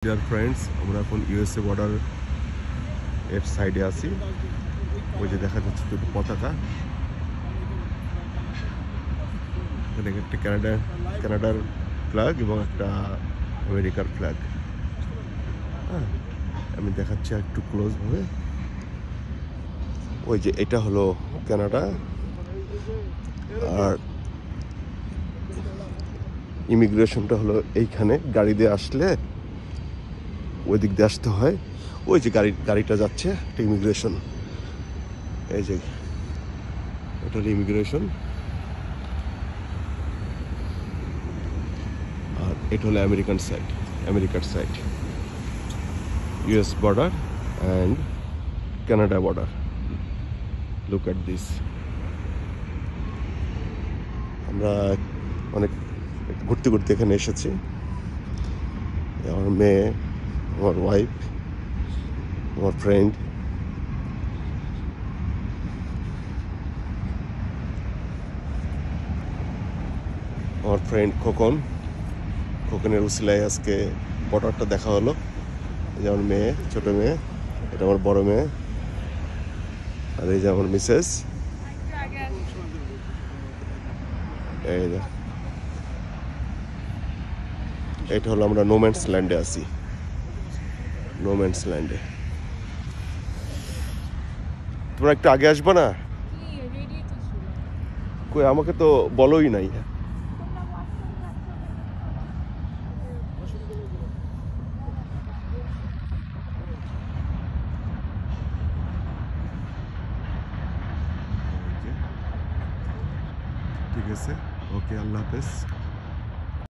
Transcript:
Dear friends, আমরা এখন USA border এর সাইডে আছি। ওই যে দেখা যাচ্ছে দুটো পতাকা, এখানে একটা কানাডার ফ্ল্যাগ এবং একটা আমেরিকার ফ্ল্যাগ। হ্যাঁ, আমি দেখাচ্ছি একটু ক্লোজ ভাবে। ওই যে এটা হলো কানাডা, আর ইমিগ্রেশনটা হলো এইখানে। গাড়ি দিয়ে আসলে ওই দিক দিয়ে আসতে হয়। ওই যে গাড়িটা যাচ্ছে, এটা ইমিগ্রেশন। এই যে এটা হলো ইমিগ্রেশন, আর এটা হলো আমেরিকার side, US border and Canada border. Look at this. আমরা অনেক ঘুরতে ঘুরতে এখানে এসেছি। আমার মেয়ে, আমার ওয়াইফ, আমার ফ্রেন্ড। আমার ফ্রেন্ড খোকনের উসিলায় আজকে বর্ডারটা দেখা হলো। এই যে আমার মেয়ে, ছোট মেয়ে, এটা আমার বড় মেয়ে, আর এই যে আমার মিসেস। এই যে এটা হলো আমরা নোম্যান্স ল্যান্ডে আছি। নোম্যান্স ল্যান্ডে তোমরা একটু আগে আসবো না? কই, আমাকে তো বলোই নাই। ঠিক আছে, ওকে, আল্লাহ হাফেজ।